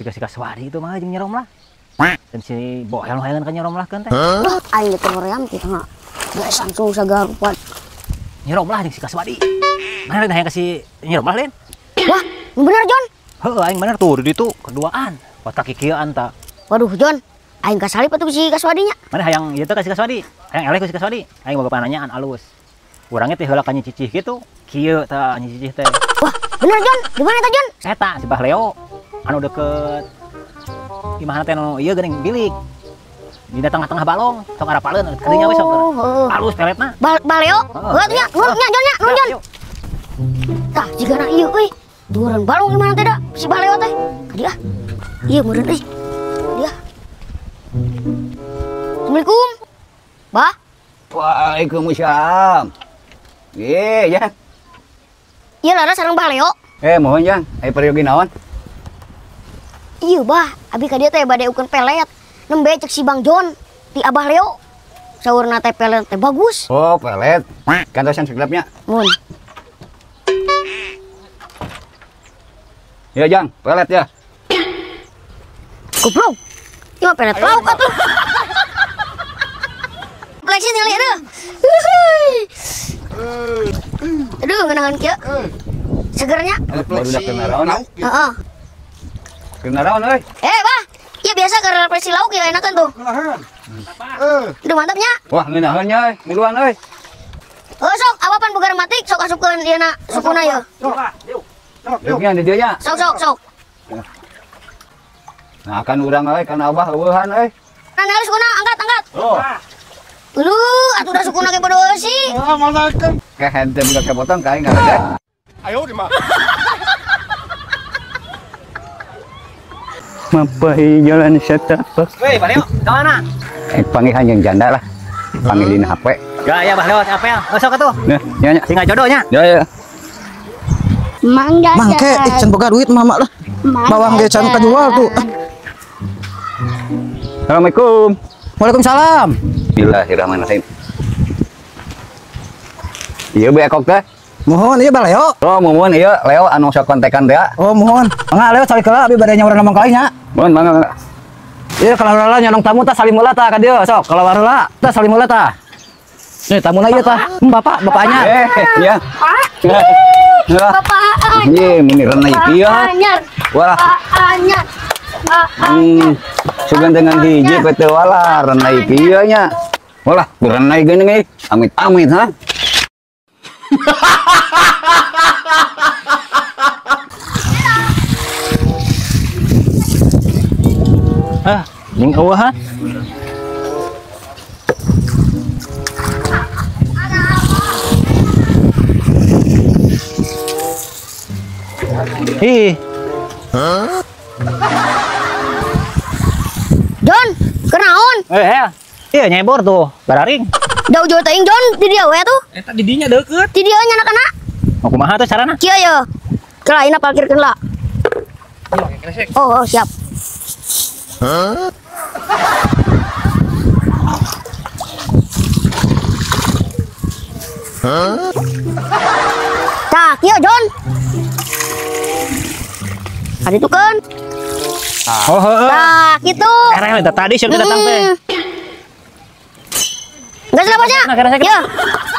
si Kaswadi itu mah jeung nyerom lah. Dan si Bohel hayangan ka nyerom lah kan teh. Aing teh hoream teh ha. Geus langsung sagarupan. Nyerom lah jeung si Kaswadi. Mana hayang ka si nyerom lah Lin. Wah, bener Jon. Heuh aing bener tuh di ditu keduaan. Pas kaki kieuan ta. Waduh Jon, aing kasalip atuh si Kaswadinya. Mana hayang ieu teh ka si Kaswadi. Hayang eleh ku si Kaswadi. Aing boga pananyaan alus. Urangnya teh heula ka nyicicih gitu. Kieu tah nyicicih teh. Wah, bener Jon. Di mana tah Jon? Eta si Bah Leo anu deket imahna teh nu ieu geuning bilik. Di tengah-tengah balong, sok arapaleun kadinya we sok. Alus peletna. Baleo. Heuh nya, nun Jon. Tah jigana ieu euy. Duran balong imahna teh da si Baleo teh. Kadi ah. Ieu meureun euy. Dia. Assalamualaikum. Bah. Waalaikumsalam. Ya. Ieu laras sareng Baleo. Mohon Jang, pergi naon? Iya bah, abi ka dieu teh bade ukeun pelet. Nembe cek si Bang Jon di Abah Leo. Saurna teh pelet teh bagus. Oh, pelet. Kantosan segelapnya. Mun. Ya Jang, pelet ya. Goblok. Ieu mah pelet lauk atuh. Flexin yang lihat aduh, ngeunangan kieu. Segernya. Baru dak kena raon. Heeh. Kena raon euy. Bah. Iya biasa ke refleksi lauk ya enakan tuh. Udah mantapnya. Wah, ngeunaheun nya euy, miluan euy. Sok awapan bugar matik sok asupkeun ieu na sukuna ya. Yuknya di dieu nya. Sok. Nah, kan urang euy, kan Abah eueuhan euy. Nah, sukuna angkat. Oh. Atuh da sukuna ge pada sih. Manakeun. Kehente budak kepotong kae ngaredek. Ayo di mah. Mapai jalan setapak. Weh, Bah Leo, ka mana? Pangihan yang janda lah. Panggilin HP. Gaya Bah Leo apa ya? Sok atuh. Nah, nya. Singa jodohnya. Ya. Mangga. Mangke, can boga duit mama lah. Bawang ge can kajual tuh. Assalamualaikum. Waalaikumsalam. Bismillahirrahmanirrahim. Iya be ekok teh. Mohon ieu Bah Leo. Oh, mohon ieu Leo anu sok kontekan teh. Oh, mohon. Mangga Leo cari kala abi bade nyaurang ngomong kali nya. Mohon mangga. Ieu kalau heula nyonong tamu tah salim heula tah ka dieu. Sok kalau heula tah salim heula tah. Nih tamuna ieu tah. Bapaknya. Iya. Bapak. Ieu meni renai kieu. Wah. Anyar. Sugan dengan hiji PT wala renai kieu nya. Walah, berenai geuning euy. Amit-amit ha. Jeung eueuhan. Ih. Jon, kenaon? Iya nyebor tuh, bararing. Jauh teuing Jon di dieu we tuh. Eta di dinya deukeut. Di dieu nya anak-anak. Mau kumaha tuh carana? Kieu ye. Kela ayeuna parkirkeun lah. Oh, siap. Tah, kieu Jon. Adi tuh kan. Oh, heueuh. Tah, kitu. Karena tadi sih datang teh. Gas lah bosnya. Nah, kira-kira. Ya.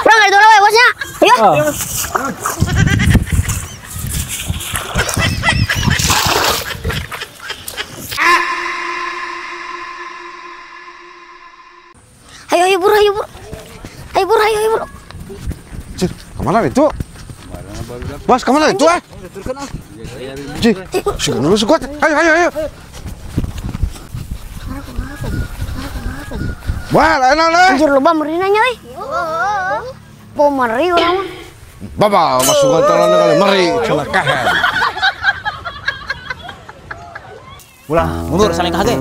Pulang dari dulu we bosnya. Ayo. Oh. Ayo buru. Ayo buru. Cik, kemana itu? Bos, kemana itu Cik, sih dulu sekuat. Ayo. Wah, enak. Anjir loba merinanya euy. Po meri urang mah. Baba, masuk kantoran kali meri cenah kahen. Ulah, mundur saling kage.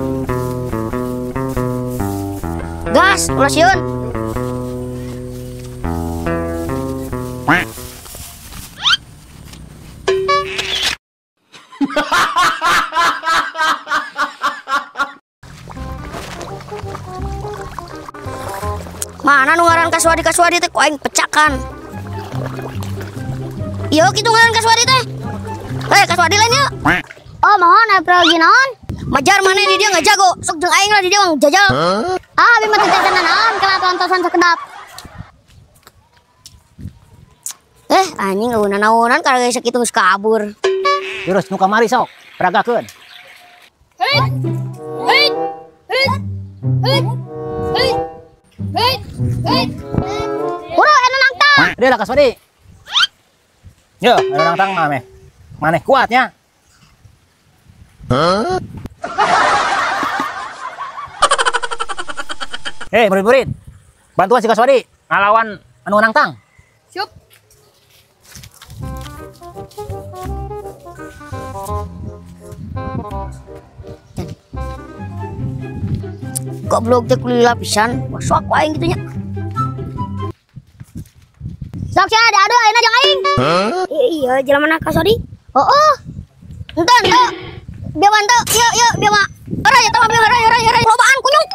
Gas, ulah sieun. Mana nu ngaran Kaswadi teh ku aing pecakan. Ieu kitu ngaran Kaswadi teh. Kaswadi lain yeuh. Oh, mohon pergi naon? Majar mana di dia nggak jago. Sok jeung aing lah di dia mah jajal. Ah, abi mah teh naon kala tontosan sakedap. Anjing naon-naonan kalau sakitu geus kabur. Terus nu kamari sok, peragakeun. Buru anu nangtang. Dia lah kaswadi. Yo, anu nangtang mah meh. Maneh kuatnya. Hei, murid-murid. Bantuan si Kaswadi ngalawan anu nangtang. Siap. Goblok teh kuliah lapisan, masuk aing gitu nya. Sok sia ada ayeuna jeung aing. Iya, jelema Kaswadi. Heeh. Enten, biar bantu, yuk, biar mak. Orang ya, biar lobaan kunyuk.